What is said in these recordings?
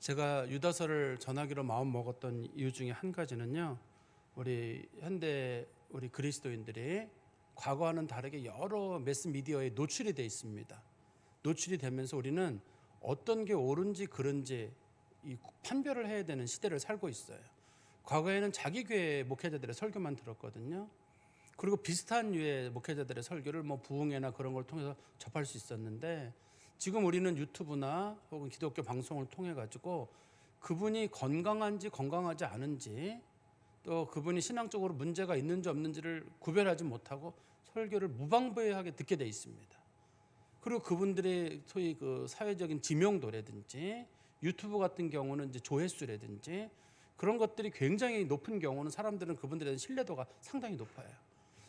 제가 유다서를 전하기로 마음 먹었던 이유 중에 한 가지는요, 우리 현대 우리 그리스도인들이 과거와는 다르게 여러 매스미디어에 노출이 돼 있습니다. 노출이 되면서 우리는 어떤 게 옳은지 그른지 이 판별을 해야 되는 시대를 살고 있어요. 과거에는 자기 교회 목회자들의 설교만 들었거든요. 그리고 비슷한 류의 목회자들의 설교를 뭐 부흥회나 그런 걸 통해서 접할 수 있었는데, 지금 우리는 유튜브나 혹은 기독교 방송을 통해 가지고 그분이 건강한지 건강하지 않은지, 또 그분이 신앙적으로 문제가 있는지 없는지를 구별하지 못하고 설교를 무방비하게 듣게 돼 있습니다. 그리고 그분들의 소위 그 사회적인 지명도라든지 유튜브 같은 경우는 이제 조회수라든지 그런 것들이 굉장히 높은 경우는 사람들은 그분들에 대한 신뢰도가 상당히 높아요.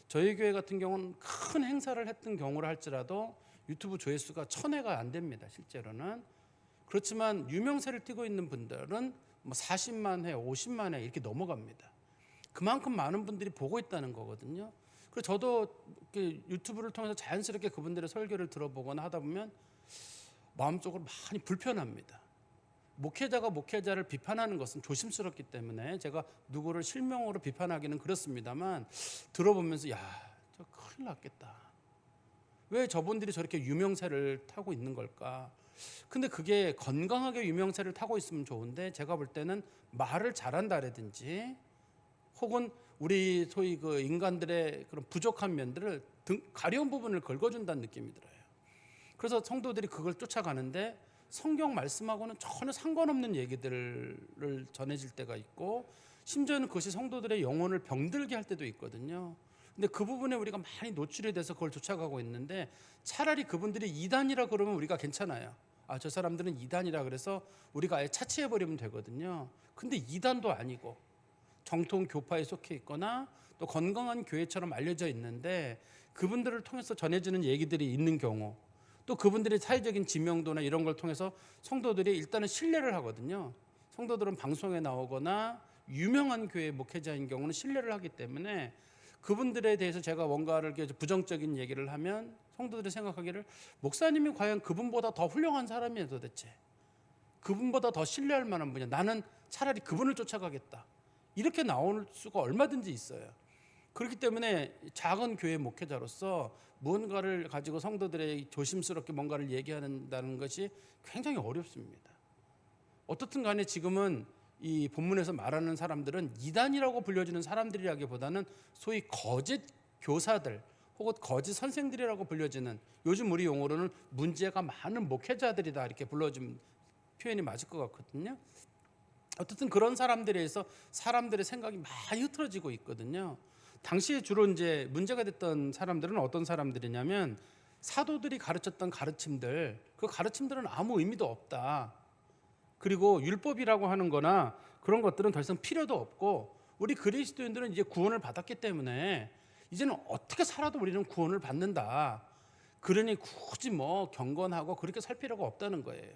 저희 교회 같은 경우는 큰 행사를 했던 경우를 할지라도 유튜브 조회수가 1000회가 안 됩니다. 실제로는. 그렇지만 유명세를 띠고 있는 분들은 뭐 40만 회, 50만 회 이렇게 넘어갑니다. 그만큼 많은 분들이 보고 있다는 거거든요. 그래서 저도 유튜브를 통해서 자연스럽게 그분들의 설교를 들어보거나 하다 보면 마음적으로 많이 불편합니다. 목회자가 목회자를 비판하는 것은 조심스럽기 때문에 제가 누구를 실명으로 비판하기는 그렇습니다만, 들어보면서 저 큰일 났겠다. 왜 저분들이 저렇게 유명세를 타고 있는 걸까? 근데 그게 건강하게 유명세를 타고 있으면 좋은데, 제가 볼 때는 말을 잘한다라든지 혹은 우리 소위 그 인간들의 그런 부족한 면들을 가려운 부분을 긁어준다는 느낌이 들어요. 그래서 성도들이 그걸 쫓아가는데 성경 말씀하고는 전혀 상관없는 얘기들을 전해질 때가 있고, 심지어는 그것이 성도들의 영혼을 병들게 할 때도 있거든요. 근데 그 부분에 우리가 많이 노출이 돼서 그걸 쫓아가고 있는데, 차라리 그분들이 이단이라 그러면 우리가 괜찮아요. 저 사람들은 이단이라 그래서 우리가 아예 차치해버리면 되거든요. 근데 이단도 아니고 정통 교파에 속해 있거나 또 건강한 교회처럼 알려져 있는데, 그분들을 통해서 전해지는 얘기들이 있는 경우, 또 그분들의 사회적인 지명도나 이런 걸 통해서 성도들이 일단은 신뢰를 하거든요. 성도들은 방송에 나오거나 유명한 교회 목회자인 경우는 신뢰를 하기 때문에 그분들에 대해서 제가 뭔가를 부정적인 얘기를 하면 성도들이 생각하기를, 목사님이 과연 그분보다 더 훌륭한 사람이에요 도대체, 그분보다 더 신뢰할 만한 분이야, 나는 차라리 그분을 쫓아가겠다, 이렇게 나올 수가 얼마든지 있어요. 그렇기 때문에 작은 교회 목회자로서 무언가를 가지고 성도들의 조심스럽게 뭔가를 얘기한다는 것이 굉장히 어렵습니다. 어떻든 간에 지금은 이 본문에서 말하는 사람들은 이단이라고 불려지는 사람들이라기보다는 소위 거짓 교사들 혹은 거짓 선생들이라고 불려지는, 요즘 우리 용어로는 문제가 많은 목회자들이다 이렇게 불러주면 표현이 맞을 것 같거든요. 어쨌든 그런 사람들에 의해서 사람들의 생각이 많이 흐트러지고 있거든요. 당시에 주로 이제 문제가 됐던 사람들은 어떤 사람들이냐면, 사도들이 가르쳤던 가르침들, 그 가르침들은 아무 의미도 없다. 그리고 율법이라고 하는 거나 그런 것들은 더 이상 필요도 없고, 우리 그리스도인들은 이제 구원을 받았기 때문에 이제는 어떻게 살아도 우리는 구원을 받는다. 그러니 굳이 뭐 경건하고 그렇게 살 필요가 없다는 거예요.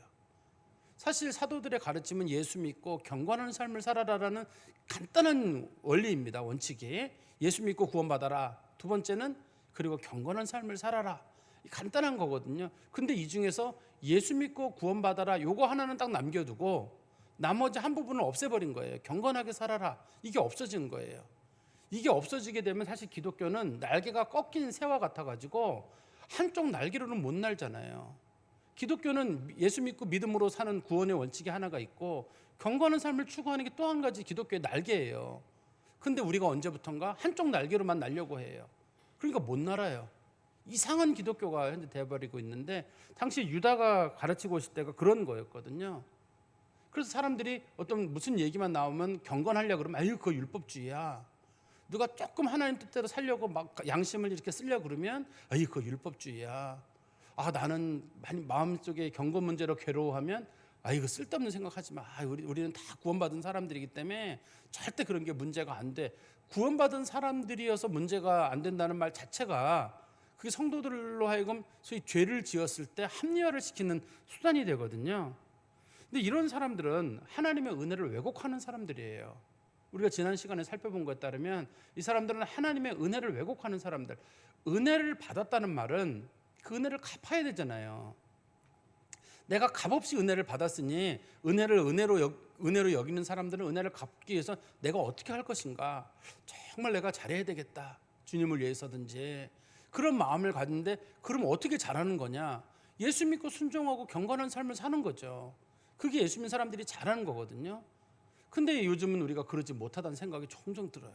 사실 사도들의 가르침은 예수 믿고 경건한 삶을 살아라라는 간단한 원리입니다. 원칙이 예수 믿고 구원받아라. 두 번째는 그리고 경건한 삶을 살아라. 간단한 거거든요. 근데 이 중에서 예수 믿고 구원받아라 요거 하나는 딱 남겨두고 나머지 한 부분을 없애버린 거예요. 경건하게 살아라. 이게 없어진 거예요. 이게 없어지게 되면 사실 기독교는 날개가 꺾인 새와 같아가지고 한쪽 날개로는 못 날잖아요. 기독교는 예수 믿고 믿음으로 사는 구원의 원칙이 하나가 있고, 경건한 삶을 추구하는 게 또 한 가지 기독교의 날개예요. 근데 우리가 언제부턴가 한쪽 날개로만 날려고 해요. 그러니까 못 날아요. 이상한 기독교가 현재 돼버리고 있는데, 당시 유다가 가르치고 있을 때가 그런 거였거든요. 그래서 사람들이 어떤 무슨 얘기만 나오면 경건하려고 그러면 아유 그거 율법주의야. 누가 조금 하나님 뜻대로 살려고 막 양심을 이렇게 쓰려고 그러면 아유 그거 율법주의야. 나는 마음속에 경건 문제로 괴로워하면 이거 쓸데없는 생각하지 마. 우리는 다 구원받은 사람들이기 때문에 절대 그런 게 문제가 안 돼. 구원받은 사람들이어서 문제가 안 된다는 말 자체가 그게 성도들로 하여금 소위 죄를 지었을 때 합리화를 시키는 수단이 되거든요. 근데 이런 사람들은 하나님의 은혜를 왜곡하는 사람들이에요. 우리가 지난 시간에 살펴본 것에 따르면 이 사람들은 하나님의 은혜를 왜곡하는 사람들. 은혜를 받았다는 말은 그 은혜를 갚아야 되잖아요. 내가 값없이 은혜를 받았으니 은혜로 여기는 사람들은 은혜를 갚기 위해서 내가 어떻게 할 것인가? 정말 내가 잘해야 되겠다. 주님을 위해서든지 그런 마음을 가졌는데 그럼 어떻게 잘하는 거냐? 예수 믿고 순종하고 경건한 삶을 사는 거죠. 그게 예수 믿는 사람들이 잘하는 거거든요. 근데 요즘은 우리가 그러지 못하다는 생각이 종종 들어요.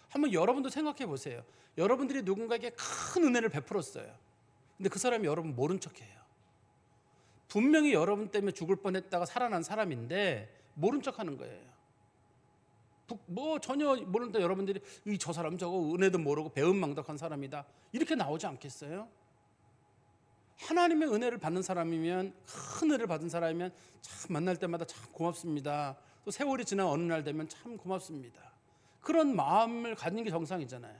한번 여러분도 생각해 보세요. 여러분들이 누군가에게 큰 은혜를 베풀었어요. 근데 그 사람이 여러분 모른 척해요. 분명히 여러분 때문에 죽을 뻔했다가 살아난 사람인데 모른 척하는 거예요. 뭐 전혀 모르는데 여러분들이 저 사람 저거 은혜도 모르고 배은망덕한 사람이다 이렇게 나오지 않겠어요? 하나님의 은혜를 받는 사람이면, 큰 은혜를 받은 사람이면 참 만날 때마다 참 고맙습니다. 또 세월이 지나 어느 날 되면 참 고맙습니다. 그런 마음을 갖는 게 정상이잖아요.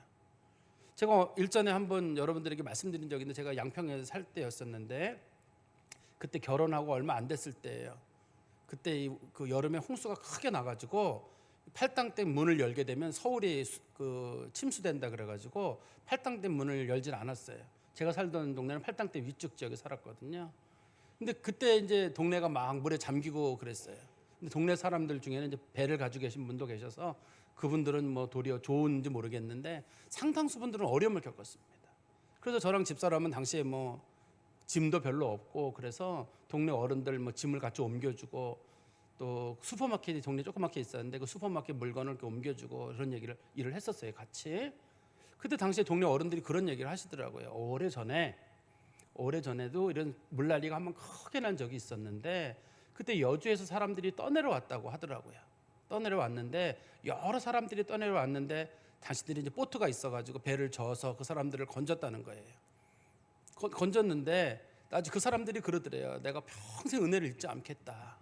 제가 일전에 한번 여러분들에게 말씀드린 적이 있는데, 제가 양평에 살 때였었는데 그때 결혼하고 얼마 안 됐을 때예요. 그때 그 여름에 홍수가 크게 나가지고 팔당댐 문을 열게 되면 서울이 그 침수된다 그래가지고 팔당댐 문을 열질 않았어요. 제가 살던 동네는 팔당댐 위쪽 지역에 살았거든요. 근데 그때 이제 동네가 막 물에 잠기고 그랬어요. 근데 동네 사람들 중에는 이제 배를 가지고 계신 분도 계셔서 그분들은 뭐 도리어 좋은지 모르겠는데 상당수 분들은 어려움을 겪었습니다. 그래서 저랑 집사람은 당시에 뭐 짐도 별로 없고 그래서 동네 어른들 뭐 짐을 같이 옮겨주고, 또 슈퍼마켓이 동네 조그맣게 있었는데 그 슈퍼마켓 물건을 이렇게 옮겨주고 그런 일을 했었어요, 같이. 그때 당시에 동네 어른들이 그런 얘기를 하시더라고요. 오래전에도 이런 물난리가 한번 크게 난 적이 있었는데 그때 여주에서 사람들이 떠내려왔다고 하더라고요. 떠내려왔는데 여러 사람들이 떠내려왔는데 당신들이 이제 보트가 있어가지고 배를 저어서 그 사람들을 건졌다는 거예요. 건졌는데 아직 그 사람들이 그러더래요. 내가 평생 은혜를 잊지 않겠다.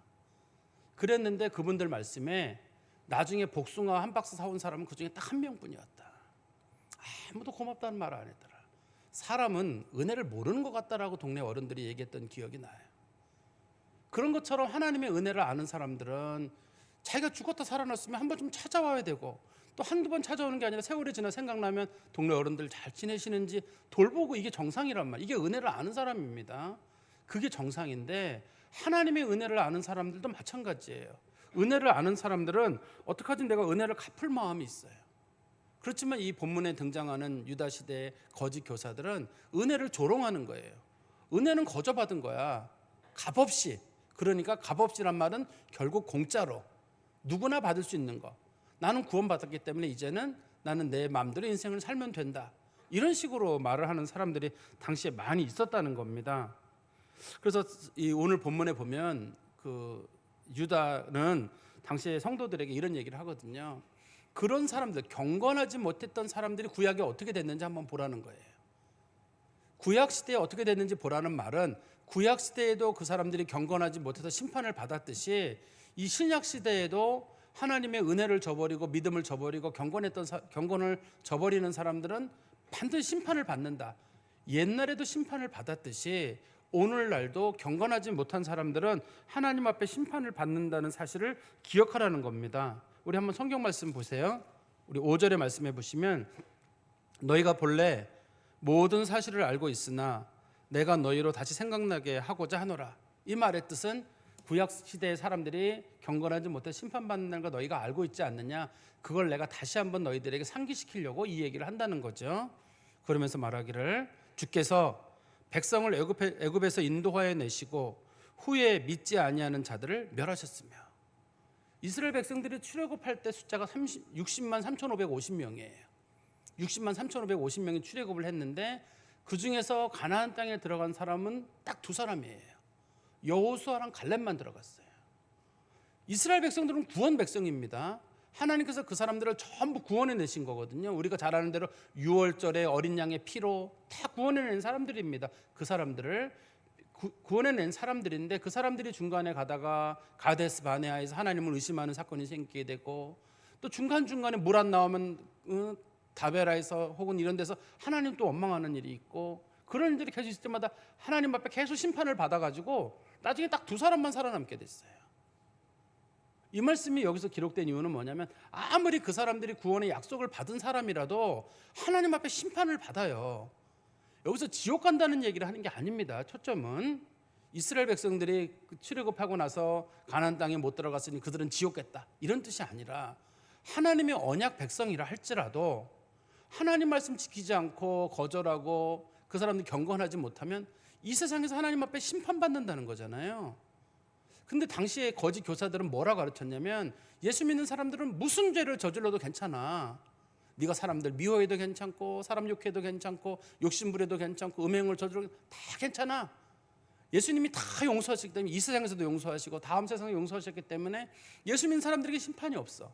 그랬는데 그분들 말씀에 나중에 복숭아 한 박스 사온 사람은 그 중에 딱 한 명뿐이었다. 아무도 고맙다는 말 안 했더라. 사람은 은혜를 모르는 것 같다라고 동네 어른들이 얘기했던 기억이 나요. 그런 것처럼 하나님의 은혜를 아는 사람들은 자기가 죽었다 살아났으면 한 번쯤 찾아와야 되고, 또 한두 번 찾아오는 게 아니라 세월이 지나 생각나면 동네 어른들 잘 지내시는지 돌보고, 이게 정상이란 말이에요. 이게 은혜를 아는 사람입니다. 그게 정상인데 하나님의 은혜를 아는 사람들도 마찬가지예요. 은혜를 아는 사람들은 어떻게 하든 내가 은혜를 갚을 마음이 있어요. 그렇지만 이 본문에 등장하는 유다 시대의 거짓 교사들은 은혜를 조롱하는 거예요. 은혜는 거저 받은 거야, 값없이. 그러니까 값없이란 말은 결국 공짜로 누구나 받을 수 있는 거. 나는 구원받았기 때문에 이제는 나는 내 마음대로 인생을 살면 된다, 이런 식으로 말을 하는 사람들이 당시에 많이 있었다는 겁니다. 그래서 이 오늘 본문에 보면 그 유다는 당시의 성도들에게 이런 얘기를 하거든요. 그런 사람들, 경건하지 못했던 사람들이 구약에 어떻게 됐는지 한번 보라는 거예요. 구약 시대에 어떻게 됐는지 보라는 말은 구약 시대에도 그 사람들이 경건하지 못해서 심판을 받았듯이 이 신약 시대에도 하나님의 은혜를 저버리고 믿음을 저버리고 경건을 저버리는 사람들은 반드시 심판을 받는다. 옛날에도 심판을 받았듯이 오늘날도 경건하지 못한 사람들은 하나님 앞에 심판을 받는다는 사실을 기억하라는 겁니다. 우리 한번 성경 말씀 보세요. 우리 5절의 말씀해 보시면, 너희가 본래 모든 사실을 알고 있으나 내가 너희로 다시 생각나게 하고자 하노라. 이 말의 뜻은 구약 시대의 사람들이 경건하지 못해 심판받는 걸 너희가 알고 있지 않느냐, 그걸 내가 다시 한번 너희들에게 상기시키려고 이 얘기를 한다는 거죠. 그러면서 말하기를, 주께서 백성을 애굽에서 인도하여 내시고 후에 믿지 아니하는 자들을 멸하셨으며. 이스라엘 백성들이 출애굽할 때 숫자가 60만 3,550명이에요. 60만 3,550명이 출애굽을 했는데 그 중에서 가나안 땅에 들어간 사람은 딱 두 사람이에요. 여호수아랑 갈렙만 들어갔어요. 이스라엘 백성들은 구원 백성입니다. 하나님께서 그 사람들을 전부 구원해 내신 거거든요. 우리가 잘 아는 대로 6월절에 어린 양의 피로 다 구원해 낸 사람들입니다. 그 사람들을 구원해 낸 사람들인데, 그 사람들이 중간에 가다가 가데스 바네아에서 하나님을 의심하는 사건이 생기게 되고, 또 중간중간에 물 안 나오면 다베라에서 혹은 이런 데서 하나님 또 원망하는 일이 있고, 그런 일들이 계속 있을 때마다 하나님 앞에 계속 심판을 받아가지고 나중에 딱 두 사람만 살아남게 됐어요. 이 말씀이 여기서 기록된 이유는 뭐냐면, 아무리 그 사람들이 구원의 약속을 받은 사람이라도 하나님 앞에 심판을 받아요. 여기서 지옥 간다는 얘기를 하는 게 아닙니다. 초점은 이스라엘 백성들이 출애굽하고 나서 가나안 땅에 못 들어갔으니 그들은 지옥겠다 이런 뜻이 아니라 하나님의 언약 백성이라 할지라도 하나님 말씀 지키지 않고 거절하고 그 사람들이 경건하지 못하면 이 세상에서 하나님 앞에 심판받는다는 거잖아요. 근데 당시에 거짓 교사들은 뭐라 가르쳤냐면 예수 믿는 사람들은 무슨 죄를 저질러도 괜찮아. 네가 사람들 미워해도 괜찮고 사람 욕해도 괜찮고 욕심부려도 괜찮고 음행을 저질러도 다 괜찮아. 예수님이 다 용서하시기 때문에 이 세상에서도 용서하시고 다음 세상에 용서하셨기 때문에 예수 믿는 사람들에게 심판이 없어.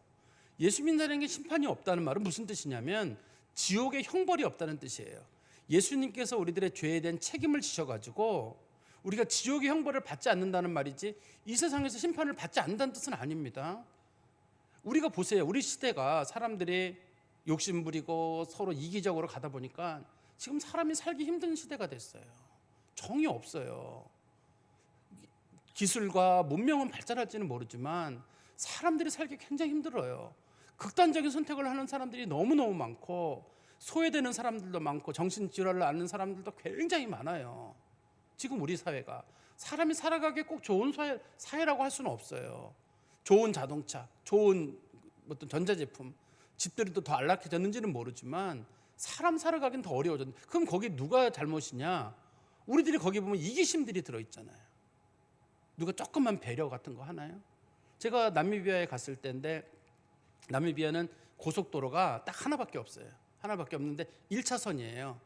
예수 믿는 사람에게 심판이 없다는 말은 무슨 뜻이냐면 지옥의 형벌이 없다는 뜻이에요. 예수님께서 우리들의 죄에 대한 책임을 지셔가지고 우리가 지옥의 형벌을 받지 않는다는 말이지 이 세상에서 심판을 받지 않는다는 뜻은 아닙니다. 우리가 보세요. 우리 시대가 사람들이 욕심 부리고 서로 이기적으로 가다 보니까 지금 사람이 살기 힘든 시대가 됐어요. 정이 없어요. 기술과 문명은 발전할지는 모르지만 사람들이 살기 굉장히 힘들어요. 극단적인 선택을 하는 사람들이 너무너무 많고 소외되는 사람들도 많고 정신질환을 앓는 사람들도 굉장히 많아요. 지금 우리 사회가 사람이 살아가기에 꼭 좋은 사회라고 할 수는 없어요. 좋은 자동차, 좋은 어떤 전자제품, 집들이 또 더 안락해졌는지는 모르지만 사람 살아가긴 더 어려워졌는데 그럼 거기 누가 잘못이냐? 우리들이 거기 보면 이기심들이 들어있잖아요. 누가 조금만 배려 같은 거 하나요? 제가 나미비아에 갔을 때인데 나미비아는 고속도로가 딱 하나밖에 없어요. 하나밖에 없는데 1차선이에요.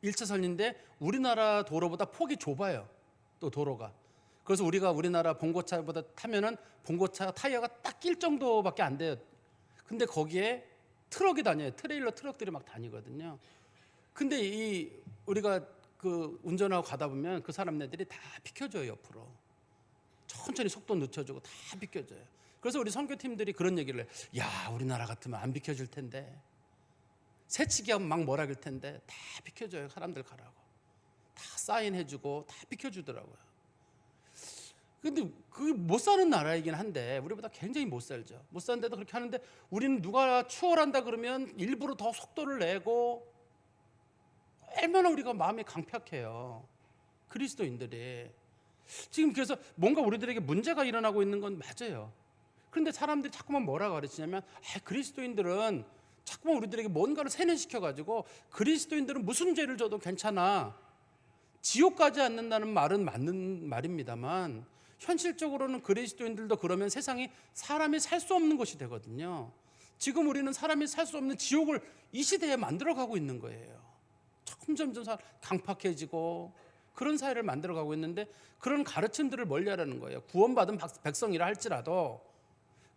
1차선인데 우리나라 도로보다 폭이 좁아요. 또 도로가. 그래서 우리가 우리나라 봉고차보다 타면은 봉고차 타이어가 딱 낄 정도밖에 안 돼요. 근데 거기에 트럭이 다녀요. 트레일러 트럭들이 막 다니거든요. 근데 이 우리가 그 운전하고 가다 보면 그 사람네들이 다 비켜줘요. 옆으로. 천천히 속도 늦춰주고 다 비켜줘요. 그래서 우리 선교팀들이 그런 얘기를 해요. 야, 우리나라 같으면 안 비켜줄 텐데. 새치기하면 막 뭐라 그럴 텐데 다 비켜줘요. 사람들 가라고. 다 사인해주고 다 비켜주더라고요. 근데 그게 못 사는 나라이긴 한데 우리보다 굉장히 못 살죠. 못 사는데도 그렇게 하는데 우리는 누가 추월한다 그러면 일부러 더 속도를 내고 얼마나 우리가 마음이 강팍해요. 그리스도인들이. 지금 그래서 뭔가 우리들에게 문제가 일어나고 있는 건 맞아요. 그런데 사람들이 자꾸만 뭐라고 가르치냐면 그리스도인들은 자꾸만 우리들에게 뭔가를 세뇌시켜가지고 그리스도인들은 무슨 죄를 져도 괜찮아. 지옥 가지 않는다는 말은 맞는 말입니다만 현실적으로는 그리스도인들도 그러면 세상이 사람이 살 수 없는 곳이 되거든요. 지금 우리는 사람이 살 수 없는 지옥을 이 시대에 만들어가고 있는 거예요. 점점 강팍해지고 그런 사회를 만들어가고 있는데 그런 가르침들을 멀리하라는 거예요. 구원받은 백성이라 할지라도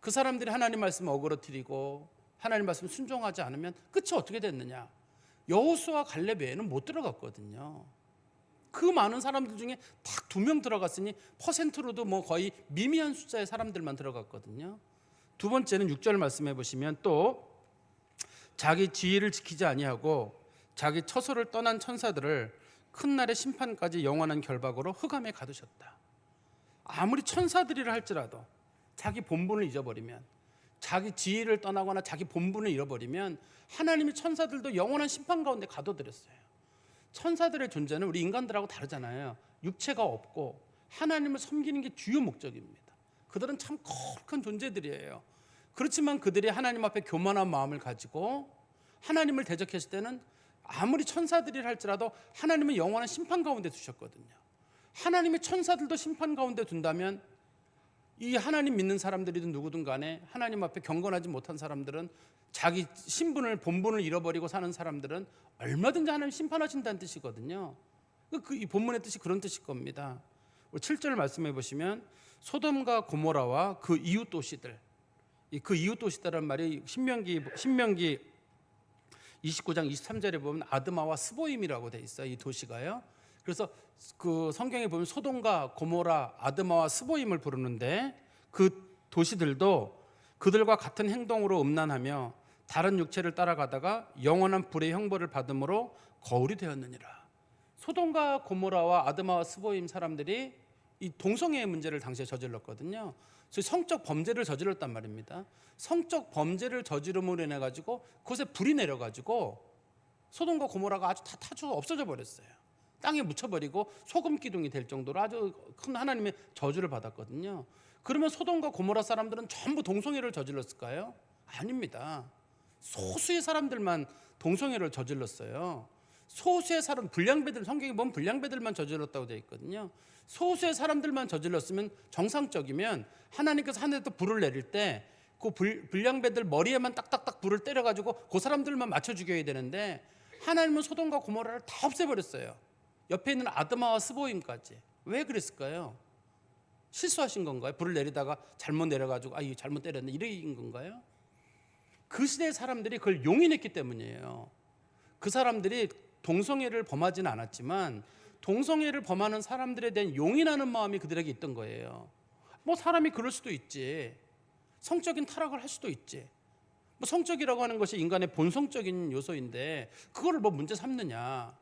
그 사람들이 하나님 말씀을 어그러뜨리고 하나님 말씀 순종하지 않으면 끝이 어떻게 됐느냐. 여호수아와 갈렙 외에는 못 들어갔거든요. 그 많은 사람들 중에 딱 2명 들어갔으니 퍼센트로도 뭐 거의 미미한 숫자의 사람들만 들어갔거든요. 두 번째는 6절 말씀해 보시면 또 자기 지위를 지키지 아니하고 자기 처소를 떠난 천사들을 큰 날의 심판까지 영원한 결박으로 흑암에 가두셨다. 아무리 천사들이라 할지라도 자기 본분을 잊어버리면 자기 지위를 떠나거나 자기 본분을 잃어버리면 하나님이 천사들도 영원한 심판 가운데 가둬들였어요. 천사들의 존재는 우리 인간들하고 다르잖아요. 육체가 없고 하나님을 섬기는 게 주요 목적입니다. 그들은 참 거룩한 존재들이에요. 그렇지만 그들이 하나님 앞에 교만한 마음을 가지고 하나님을 대적했을 때는 아무리 천사들이라 할지라도 하나님은 영원한 심판 가운데 두셨거든요. 하나님의 천사들도 심판 가운데 둔다면 이 하나님 믿는 사람들이든 누구든 간에 하나님 앞에 경건하지 못한 사람들은 자기 신분을 본분을 잃어버리고 사는 사람들은 얼마든지 하나님 심판하신다는 뜻이거든요. 이 본문의 뜻이 그런 뜻일 겁니다. 7절 말씀해 보시면 소돔과 고모라와 그 이웃 도시들, 그 이웃 도시들이라는 말이 신명기 29장 23절에 보면 아드마와 스보임이라고 돼 있어요. 이 도시가요. 그래서 그 성경에 보면 소돔과 고모라, 아드마와 스보임을 부르는데 그 도시들도 그들과 같은 행동으로 음란하며 다른 육체를 따라가다가 영원한 불의 형벌을 받음으로 거울이 되었느니라. 소돔과 고모라와 아드마와 스보임 사람들이 이 동성애의 문제를 당시에 저질렀거든요. 그래서 성적 범죄를 저질렀단 말입니다. 성적 범죄를 저지름으로 인해 가지고 그곳에 불이 내려 가지고 소돔과 고모라가 아주 다 타주 없어져 버렸어요. 땅에 묻혀버리고 소금 기둥이 될 정도로 아주 큰 하나님의 저주를 받았거든요. 그러면 소돔과 고모라 사람들은 전부 동성애를 저질렀을까요? 아닙니다. 소수의 사람들만 동성애를 저질렀어요. 소수의 사람, 불량배들, 성경에 보면 불량배들만 저질렀다고 되어 있거든요. 소수의 사람들만 저질렀으면 정상적이면 하나님께서 하늘에서 불을 내릴 때 그 불량배들 머리에만 딱딱딱 불을 때려가지고 그 사람들만 맞춰 죽여야 되는데 하나님은 소돔과 고모라를 다 없애버렸어요. 옆에 있는 아드마와 스보임까지. 왜 그랬을까요? 실수하신 건가요? 불을 내리다가 잘못 내려가지고 이거 잘못 때렸네 이런 건가요? 그 시대의 사람들이 그걸 용인했기 때문이에요. 그 사람들이 동성애를 범하지는 않았지만 동성애를 범하는 사람들에 대한 용인하는 마음이 그들에게 있던 거예요. 뭐 사람이 그럴 수도 있지. 성적인 타락을 할 수도 있지. 뭐 성적이라고 하는 것이 인간의 본성적인 요소인데 그거를 뭐 문제 삼느냐.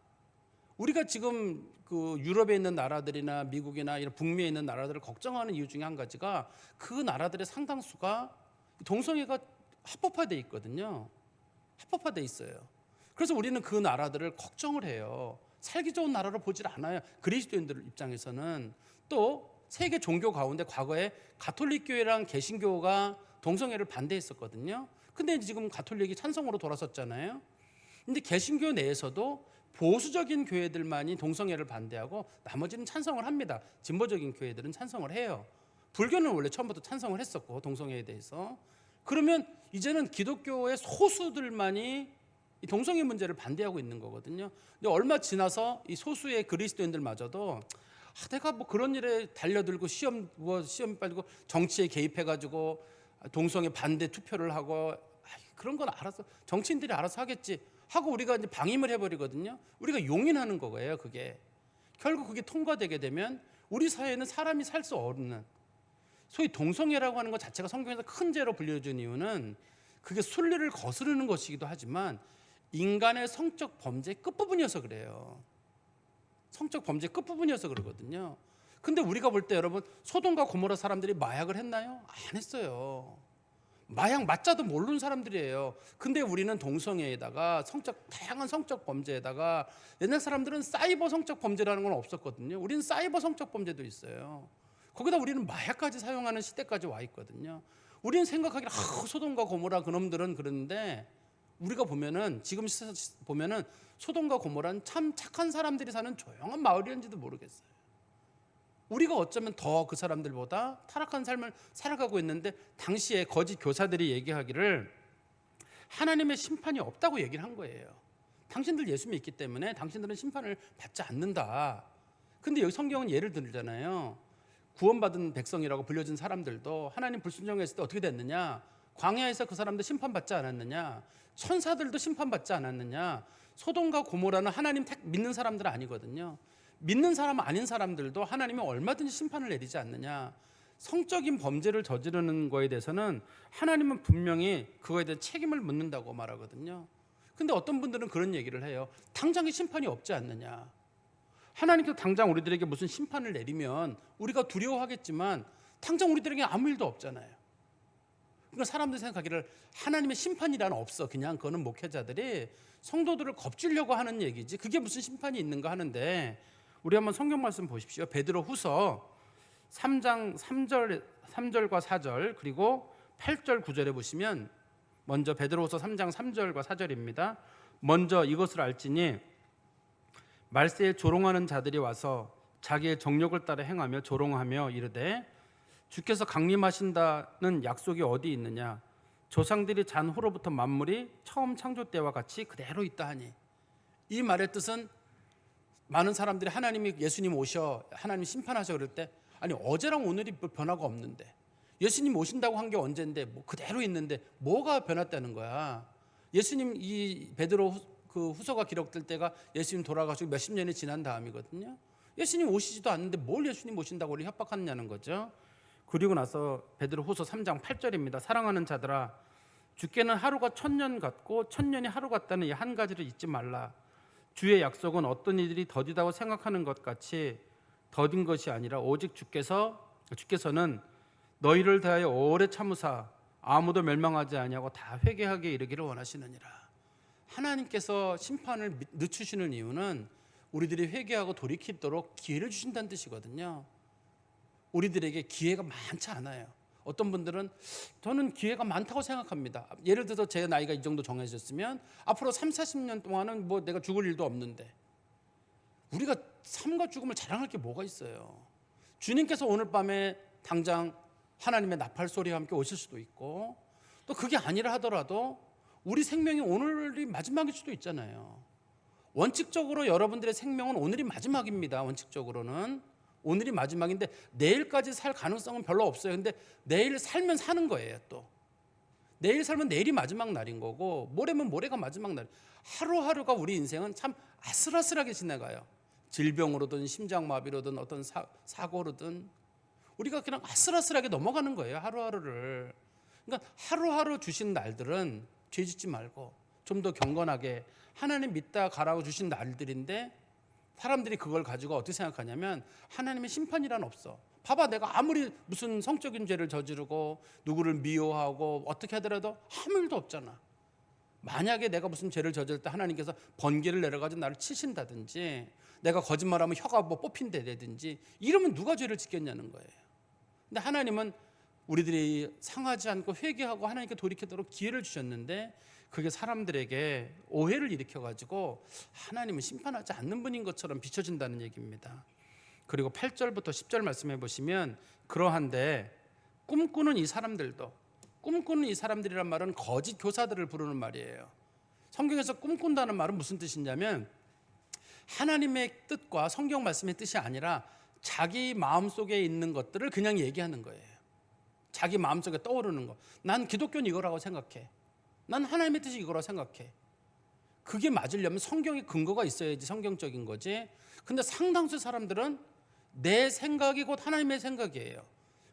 우리가 지금 그 유럽에 있는 나라들이나 미국이나 이런 북미에 있는 나라들을 걱정하는 이유 중에 한 가지가 그 나라들의 상당수가 동성애가 합법화되어 있거든요. 합법화되어 있어요. 그래서 우리는 그 나라들을 걱정을 해요. 살기 좋은 나라로 보질 않아요. 그리스도인들 입장에서는. 또 세계 종교 가운데 과거에 가톨릭 교회랑 개신교가 동성애를 반대했었거든요. 근데 지금 가톨릭이 찬성으로 돌아섰잖아요. 근데 개신교 내에서도 보수적인 교회들만이 동성애를 반대하고 나머지는 찬성을 합니다. 진보적인 교회들은 찬성을 해요. 불교는 원래 처음부터 찬성을 했었고 동성애에 대해서. 그러면 이제는 기독교의 소수들만이 이 동성애 문제를 반대하고 있는 거거든요. 근데 얼마 지나서 이 소수의 그리스도인들마저도 내가 뭐 그런 일에 달려들고 시험 빨고 정치에 개입해가지고 동성애 반대 투표를 하고 그런 건 알아서 정치인들이 알아서 하겠지 하고 우리가 이제 방임을 해버리거든요. 우리가 용인하는 거예요. 그게 결국 그게 통과되게 되면 우리 사회에는 사람이 살 수 없는 소위 동성애라고 하는 것 자체가 성경에서 큰 죄로 불려준 이유는 그게 순리를 거스르는 것이기도 하지만 인간의 성적 범죄의 끝부분이어서 그래요. 성적 범죄의 끝부분이어서 그러거든요. 근데 우리가 볼 때 여러분 소돔과 고모라 사람들이 마약을 했나요? 안 했어요. 마약 맞자도 모르는 사람들이에요. 근데 우리는 동성애에다가 다양한 성적 범죄에다가 옛날 사람들은 사이버 성적 범죄라는 건 없었거든요. 우리는 사이버 성적 범죄도 있어요. 거기다 우리는 마약까지 사용하는 시대까지 와 있거든요. 우리는 생각하기를 소돔과 고모라 그놈들은 그러는데 우리가 보면은 지금 보면은 소돔과 고모라는 참 착한 사람들이 사는 조용한 마을이었는지도 모르겠어요. 우리가 어쩌면 더 그 사람들보다 타락한 삶을 살아가고 있는데 당시에 거짓 교사들이 얘기하기를 하나님의 심판이 없다고 얘기를 한 거예요. 당신들 예수 믿기 때문에 당신들은 심판을 받지 않는다. 근데 여기 성경은 예를 들잖아요. 구원받은 백성이라고 불려진 사람들도 하나님 불순종했을 때 어떻게 됐느냐? 광야에서 그 사람들 심판받지 않았느냐? 천사들도 심판받지 않았느냐? 소돔과 고모라는 하나님 믿는 사람들은 아니거든요. 믿는 사람 아닌 사람들도 하나님이 얼마든지 심판을 내리지 않느냐. 성적인 범죄를 저지르는 거에 대해서는 하나님은 분명히 그거에 대한 책임을 묻는다고 말하거든요. 근데 어떤 분들은 그런 얘기를 해요. 당장의 심판이 없지 않느냐. 하나님께서 당장 우리들에게 무슨 심판을 내리면 우리가 두려워하겠지만 당장 우리들에게 아무 일도 없잖아요. 그러니까 사람들이 생각하기를 하나님의 심판이란 없어. 그냥 그거는 목회자들이 성도들을 겁주려고 하는 얘기지 그게 무슨 심판이 있는가 하는데 우리 한번 성경 말씀 보십시오. 베드로 후서 3장 3절과 4절 그리고 8절 9절에 보시면 먼저 베드로 후서 3장 3절과 4절입니다. 먼저 이것을 알지니 말세에 조롱하는 자들이 와서 자기의 정욕을 따라 행하며 조롱하며 이르되 주께서 강림하신다는 약속이 어디 있느냐 조상들이 잔 후로부터 만물이 처음 창조 때와 같이 그대로 있다 하니 이 말의 뜻은 많은 사람들이 하나님이 예수님 오셔 하나님 심판하셔 그럴 때 아니 어제랑 오늘이 변화가 없는데 예수님 오신다고 한 게 언젠데 뭐 그대로 있는데 뭐가 변했다는 거야. 예수님 이 베드로 그 후서가 기록될 때가 예수님 돌아가시고 몇십 년이 지난 다음이거든요. 예수님 오시지도 않는데 뭘 예수님 오신다고 우리 협박하느냐는 거죠. 그리고 나서 베드로 후서 3장 8절입니다. 사랑하는 자들아 주께는 하루가 1000년 같고 1000년이 하루 같다는 이 한 가지를 잊지 말라. 주의 약속은 어떤 이들이 더디다고 생각하는 것 같이 더딘 것이 아니라 오직 주께서는 너희를 대하여 오래 참으사 아무도 멸망하지 아니하고 다 회개하게 이르기를 원하시느니라. 하나님께서 심판을 늦추시는 이유는 우리들이 회개하고 돌이키도록 기회를 주신다는 뜻이거든요. 우리들에게 기회가 많지 않아요. 어떤 분들은 저는 기회가 많다고 생각합니다. 예를 들어서 제 나이가 이 정도 정해졌으면 앞으로 3, 40년 동안은 뭐 내가 죽을 일도 없는데, 우리가 삶과 죽음을 자랑할 게 뭐가 있어요. 주님께서 오늘 밤에 당장 하나님의 나팔 소리와 함께 오실 수도 있고, 또 그게 아니라 하더라도 우리 생명이 오늘이 마지막일 수도 있잖아요. 원칙적으로 여러분들의 생명은 오늘이 마지막입니다. 원칙적으로는 오늘이 마지막인데 내일까지 살 가능성은 별로 없어요. 근데 내일 살면 사는 거예요. 또 내일 살면 내일이 마지막 날인 거고, 모레면 모레가 마지막 날. 하루하루가 우리 인생은 참 아슬아슬하게 지나가요. 질병으로든 심장마비로든 어떤 사고로든 우리가 그냥 아슬아슬하게 넘어가는 거예요. 하루하루를. 그러니까 하루하루 주신 날들은 죄짓지 말고 좀 더 경건하게 하나님 믿다 가라고 주신 날들인데, 사람들이 그걸 가지고 어떻게 생각하냐면 하나님의 심판이란 없어. 봐봐, 내가 아무리 무슨 성적인 죄를 저지르고 누구를 미워하고 어떻게 하더라도 아무 일도 없잖아. 만약에 내가 무슨 죄를 저지를 때 하나님께서 번개를 내려가지고 나를 치신다든지, 내가 거짓말하면 혀가 뭐 뽑힌다든지 이러면 누가 죄를 짓겠냐는 거예요. 근데 하나님은 우리들이 상하지 않고 회개하고 하나님께 돌이키도록 기회를 주셨는데, 그게 사람들에게 오해를 일으켜가지고 하나님은 심판하지 않는 분인 것처럼 비춰진다는 얘기입니다. 그리고 8절부터 10절 말씀해 보시면, 그러한데 꿈꾸는 이 사람들도, 꿈꾸는 이 사람들이란 말은 거짓 교사들을 부르는 말이에요. 성경에서 꿈꾼다는 말은 무슨 뜻이냐면, 하나님의 뜻과 성경 말씀의 뜻이 아니라 자기 마음속에 있는 것들을 그냥 얘기하는 거예요. 자기 마음속에 떠오르는 거. 난 기독교는 이거라고 생각해. 난 하나님의 뜻이 이거라고 생각해. 그게 맞으려면 성경에 근거가 있어야지 성경적인 거지. 근데 상당수 사람들은 내 생각이 곧 하나님의 생각이에요.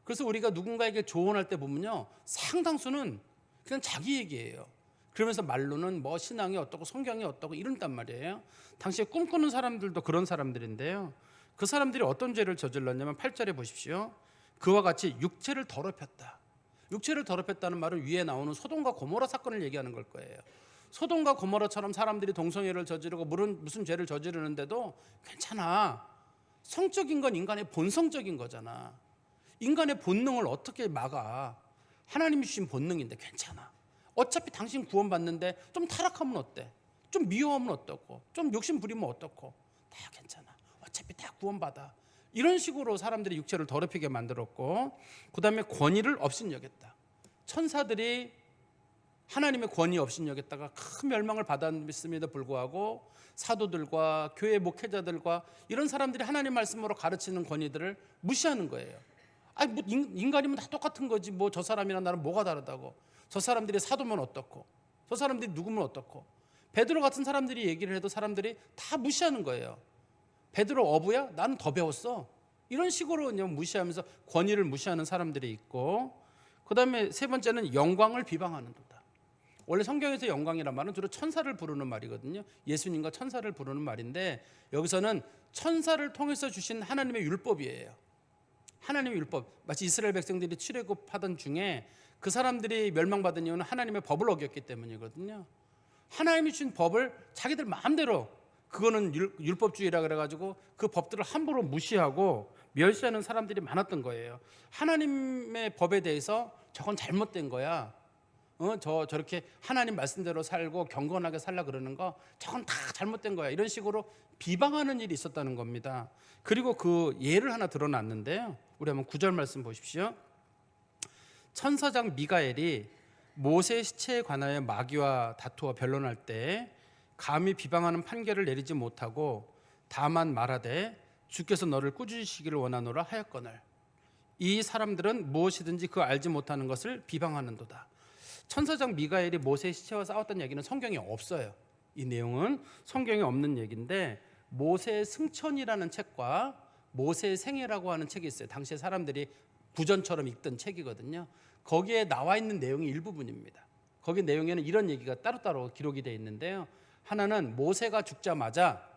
그래서 우리가 누군가에게 조언할 때 보면요, 상당수는 그냥 자기 얘기예요. 그러면서 말로는 뭐 신앙이 어떻고 성경이 어떻고 이런단 말이에요. 당시에 꿈꾸는 사람들도 그런 사람들인데요, 그 사람들이 어떤 죄를 저질렀냐면 8절에 보십시오. 그와 같이 육체를 더럽혔다. 육체를 더럽혔다는 말은 위에 나오는 소돔과 고모라 사건을 얘기하는 걸 거예요. 소돔과 고모라처럼 사람들이 동성애를 저지르고 무슨 죄를 저지르는데도 괜찮아. 성적인 건 인간의 본성적인 거잖아. 인간의 본능을 어떻게 막아? 하나님이 주신 본능인데 괜찮아. 어차피 당신 구원받는데 좀 타락하면 어때? 좀 미워하면 어떻고? 좀 욕심 부리면 어떻고? 다 괜찮아. 어차피 다 구원받아. 이런 식으로 사람들이 육체를 더럽히게 만들었고, 그 다음에 권위를 업신여겼다. 천사들이 하나님의 권위 업신여겼다가 큰 멸망을 받았음에도 불구하고 사도들과 교회 목회자들과 이런 사람들이 하나님 말씀으로 가르치는 권위들을 무시하는 거예요. 아니 뭐 인간이면 다 똑같은 거지, 뭐 저 사람이랑 나는 뭐가 다르다고. 저 사람들이 사도면 어떻고, 저 사람들이 누구면 어떻고. 베드로 같은 사람들이 얘기를 해도 사람들이 다 무시하는 거예요. 베드로 어부야? 나는 더 배웠어. 이런 식으로 그냥 무시하면서 권위를 무시하는 사람들이 있고, 그 다음에 세 번째는 영광을 비방하는 도다. 원래 성경에서 영광이란 말은 주로 천사를 부르는 말이거든요. 예수님과 천사를 부르는 말인데, 여기서는 천사를 통해서 주신 하나님의 율법이에요. 하나님의 율법. 마치 이스라엘 백성들이 출애굽하던 중에 그 사람들이 멸망받은 이유는 하나님의 법을 어겼기 때문이거든요. 하나님이 주신 법을 자기들 마음대로, 그거는 율법주의라 그래가지고 그 법들을 함부로 무시하고 멸시하는 사람들이 많았던 거예요. 하나님의 법에 대해서 저건 잘못된 거야. 저렇게 하나님 말씀대로 살고 경건하게 살라 그러는 거, 저건 다 잘못된 거야. 이런 식으로 비방하는 일이 있었다는 겁니다. 그리고 그 예를 하나 드러났는데요. 우리 한번 9절 말씀 보십시오. 천사장 미가엘이 모세 시체에 관하여 마귀와 다투어 변론할 때 감히 비방하는 판결을 내리지 못하고 다만 말하되 주께서 너를 꾸짖으시기를 원하노라 하였거늘 이 사람들은 무엇이든지 그 알지 못하는 것을 비방하는도다. 천사장 미가엘이 모세의 시체와 싸웠다는 얘기는 성경에 없어요. 이 내용은 성경에 없는 얘기인데, 모세의 승천이라는 책과 모세의 생애라고 하는 책이 있어요. 당시에 사람들이 구전처럼 읽던 책이거든요. 거기에 나와 있는 내용이 일부분입니다. 거기 내용에는 이런 얘기가 따로따로 기록이 되어 있는데요. 하나는 모세가 죽자마자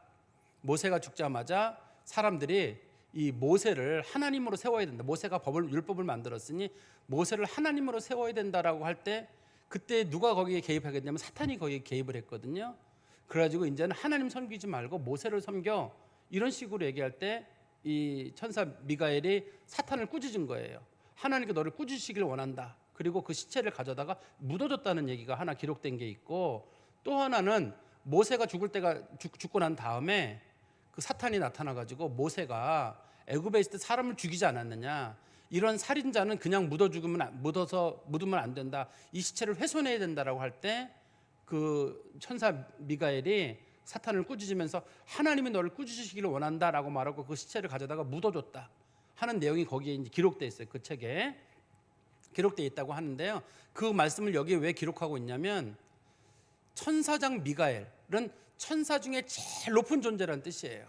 사람들이 이 모세를 하나님으로 세워야 된다. 모세가 율법을 만들었으니 모세를 하나님으로 세워야 된다라고 할 때, 그때 누가 거기에 개입하겠냐면 사탄이 거기에 개입을 했거든요. 그래가지고 이제는 하나님 섬기지 말고 모세를 섬겨, 이런 식으로 얘기할 때 이 천사 미가엘이 사탄을 꾸짖은 거예요. 하나님께 너를 꾸짖으시길 원한다. 그리고 그 시체를 가져다가 묻어줬다는 얘기가 하나 기록된 게 있고, 또 하나는 모세가 죽고 난 다음에 그 사탄이 나타나가지고 모세가 애굽에 있을 때 사람을 죽이지 않았느냐, 이런 살인자는 그냥 묻으면 안 된다, 이 시체를 훼손해야 된다라고 할 때 그 천사 미가엘이 사탄을 꾸짖으면서 하나님이 너를 꾸짖으시기를 원한다라고 말하고 그 시체를 가져다가 묻어줬다 하는 내용이 거기에 이제 기록돼 있어요. 그 책에 기록돼 있다고 하는데요. 그 말씀을 여기에 왜 기록하고 있냐면, 천사장 미가엘은 천사 중에 제일 높은 존재라는 뜻이에요.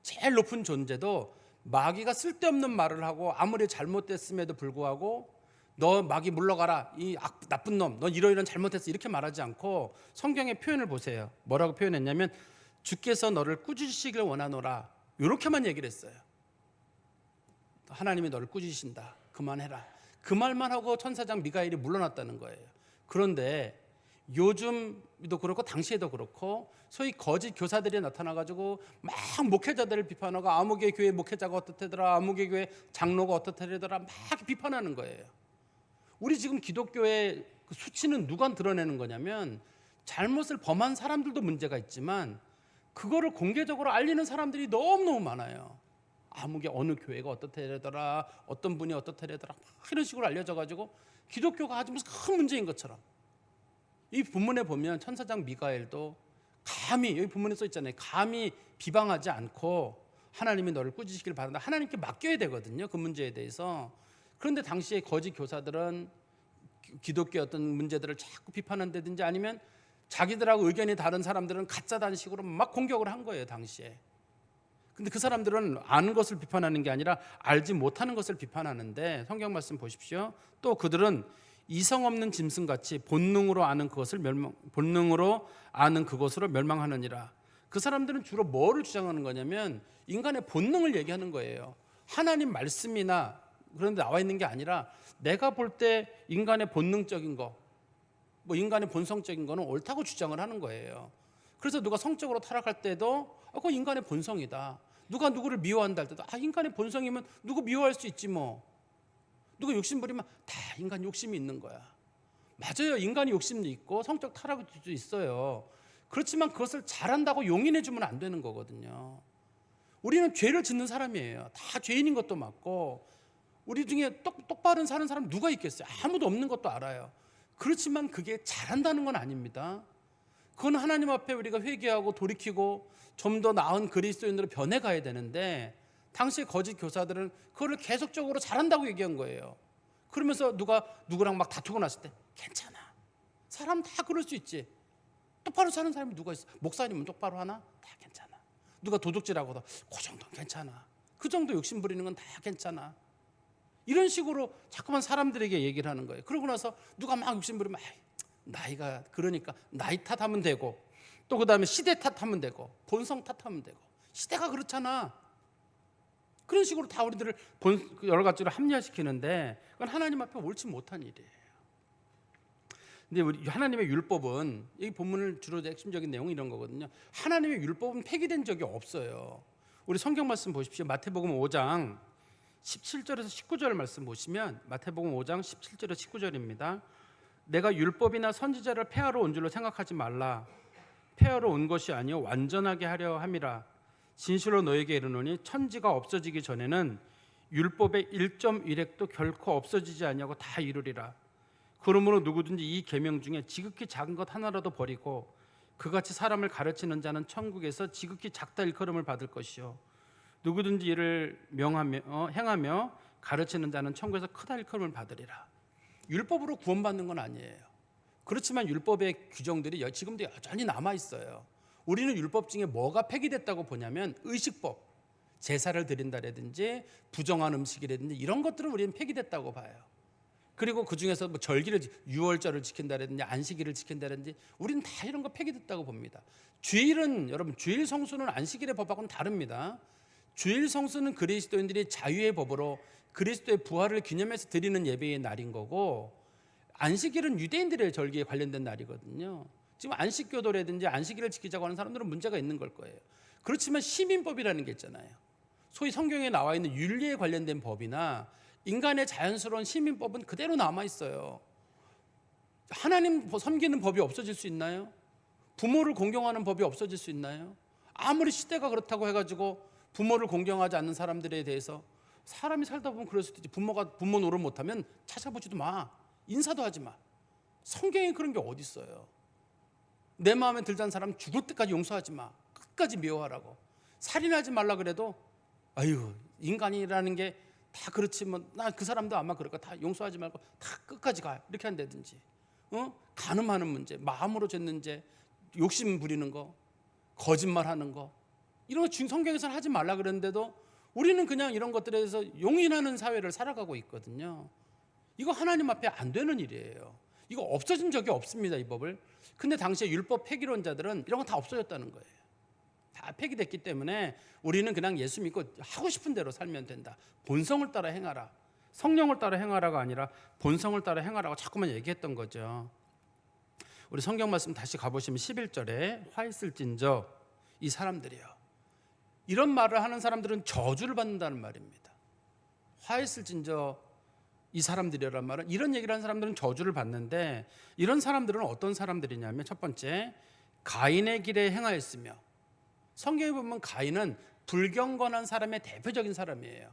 제일 높은 존재도 마귀가 쓸데없는 말을 하고 아무리 잘못됐음에도 불구하고 너 마귀 물러가라, 이 나쁜 놈, 너 이러이런 잘못했어, 이렇게 말하지 않고 성경의 표현을 보세요. 뭐라고 표현했냐면, 주께서 너를 꾸짖으시길 원하노라, 이렇게만 얘기를 했어요. 하나님이 너를 꾸짖으신다, 그만해라, 그 말만 하고 천사장 미가엘이 물러났다는 거예요. 그런데 요즘도 그렇고 당시에도 그렇고 소위 거짓 교사들이 나타나가지고 막 목회자들을 비판하고, 아무개 교회 목회자가 어떻다더라, 아무개 교회 장로가 어떻다더라 막 비판하는 거예요. 우리 지금 기독교의 그 수치는 누가 드러내는 거냐면, 잘못을 범한 사람들도 문제가 있지만 그거를 공개적으로 알리는 사람들이 너무너무 많아요. 아무개 어느 교회가 어떻다더라, 어떤 분이 어떻다더라 막 이런 식으로 알려져가지고 기독교가 아주 무슨 큰 문제인 것처럼. 이 본문에 보면 천사장 미가엘도 감히, 여기 본문에 써 있잖아요, 감히 비방하지 않고 하나님이 너를 꾸짖으시길 바란다, 하나님께 맡겨야 되거든요, 그 문제에 대해서. 그런데 당시에 거짓 교사들은 기독교의 어떤 문제들을 자꾸 비판한다든지, 아니면 자기들하고 의견이 다른 사람들은 가짜다는 식으로 막 공격을 한 거예요, 당시에. 근데 그 사람들은 아는 것을 비판하는 게 아니라 알지 못하는 것을 비판하는데, 성경 말씀 보십시오. 또 그들은 이성 없는 짐승같이 본능으로 아는 그것으로 멸망하느니라. 그 사람들은 주로 뭐를 주장하는 거냐면, 인간의 본능을 얘기하는 거예요. 하나님 말씀이나 그런 데 나와 있는 게 아니라 내가 볼 때 인간의 본능적인 거, 뭐 인간의 본성적인 거는 옳다고 주장을 하는 거예요. 그래서 누가 성적으로 타락할 때도 그거 인간의 본성이다. 누가 누구를 미워한다 할 때도 인간의 본성이면 누구 미워할 수 있지 뭐. 누가 욕심 부리면 다 인간 욕심이 있는 거야. 맞아요, 인간이 욕심도 있고 성적 타락도 있어요. 그렇지만 그것을 잘한다고 용인해 주면 안 되는 거거든요. 우리는 죄를 짓는 사람이에요. 다 죄인인 것도 맞고, 우리 중에 똑바른 사는 사람 누가 있겠어요? 아무도 없는 것도 알아요. 그렇지만 그게 잘한다는 건 아닙니다. 그건 하나님 앞에 우리가 회개하고 돌이키고 좀 더 나은 그리스도인으로 변해가야 되는데, 당시의 거짓 교사들은 그거를 계속적으로 잘한다고 얘기한 거예요. 그러면서 누구랑 막 다투고 났을 때 괜찮아, 사람 다 그럴 수 있지, 똑바로 사는 사람이 누가 있어, 목사님은 똑바로 하나? 다 괜찮아. 누가 도둑질하고도 그 정도는 괜찮아, 그 정도 욕심 부리는 건 다 괜찮아, 이런 식으로 자꾸만 사람들에게 얘기를 하는 거예요. 그러고 나서 누가 막 욕심 부리면 나이가 그러니까 나이 탓하면 되고, 또 그 다음에 시대 탓하면 되고, 본성 탓하면 되고, 시대가 그렇잖아, 그런 식으로 다 우리들을 여러 가지로 합리화시키는데, 그건 하나님 앞에 옳지 못한 일이에요. 근데 우리 하나님의 율법은, 이 본문을 주로 핵심적인 내용은 이런 거거든요. 하나님의 율법은 폐기된 적이 없어요. 우리 성경 말씀 보십시오. 마태복음 5장 17절에서 19절 말씀 보시면, 마태복음 5장 17절에서 19절입니다. 내가 율법이나 선지자를 폐하러 온 줄로 생각하지 말라. 폐하러 온 것이 아니요 완전하게 하려 함이라. 진실로 너에게 이르노니 천지가 없어지기 전에는 율법의 1.1획도 결코 없어지지 아니하고 다 이루리라. 그러므로 누구든지 이 계명 중에 지극히 작은 것 하나라도 버리고 그같이 사람을 가르치는 자는 천국에서 지극히 작다 일컬음을 받을 것이요, 누구든지 이를 행하며 가르치는 자는 천국에서 크다 일컬음을 받으리라. 율법으로 구원받는 건 아니에요. 그렇지만 율법의 규정들이 지금도 여전히 남아 있어요. 우리는 율법 중에 뭐가 폐기됐다고 보냐면, 의식법, 제사를 드린다라든지 부정한 음식이라든지 이런 것들은 우리는 폐기됐다고 봐요. 그리고 그 중에서 뭐 유월절을 지킨다라든지 안식일을 지킨다라든지 우리는 다 이런 거 폐기됐다고 봅니다. 주일은, 여러분, 주일 성수는 안식일의 법하고는 다릅니다. 주일 성수는 그리스도인들이 자유의 법으로 그리스도의 부활을 기념해서 드리는 예배의 날인 거고, 안식일은 유대인들의 절기에 관련된 날이거든요. 지금 안식교도라든지 안식일을 지키자고 하는 사람들은 문제가 있는 걸 거예요. 그렇지만 시민법이라는 게 있잖아요. 소위 성경에 나와 있는 윤리에 관련된 법이나 인간의 자연스러운 시민법은 그대로 남아 있어요. 하나님 섬기는 법이 없어질 수 있나요? 부모를 공경하는 법이 없어질 수 있나요? 아무리 시대가 그렇다고 해가지고 부모를 공경하지 않는 사람들에 대해서 사람이 살다 보면 그럴 수도 있지. 부모가 부모 노릇 못하면 찾아보지도 마. 인사도 하지 마. 성경에 그런 게 어디 있어요? 내 마음에 들자는 사람 죽을 때까지 용서하지 마. 끝까지 미워하라고. 살인하지 말라 그래도 아유 인간이라는 게 다 그렇지 뭐 나 그 사람도 아마 그럴까 다 용서하지 말고 다 끝까지 가 이렇게 한다든지 간음하는 문제, 마음으로 짓는 죄, 욕심 부리는 거, 거짓말하는 거 이런 거 성경에서는 하지 말라 그랬는데도 우리는 그냥 이런 것들에 대해서 용인하는 사회를 살아가고 있거든요. 이거 하나님 앞에 안 되는 일이에요. 이거 없어진 적이 없습니다, 이 법을. 근데 당시에 율법 폐기론자들은 이런 거 다 없어졌다는 거예요. 다 폐기됐기 때문에 우리는 그냥 예수 믿고 하고 싶은 대로 살면 된다. 본성을 따라 행하라. 성령을 따라 행하라가 아니라 본성을 따라 행하라고 자꾸만 얘기했던 거죠. 우리 성경 말씀 다시 가보시면 11절에 화 있을진저 이 사람들이요. 이런 말을 하는 사람들은 저주를 받는다는 말입니다. 화 있을진저 이 사람들이란 말은 이런 얘기를 하는 사람들은 저주를 받는데 이런 사람들은 어떤 사람들이냐면 첫 번째 가인의 길에 행하였으며 성경에 보면 가인은 불경건한 사람의 대표적인 사람이에요.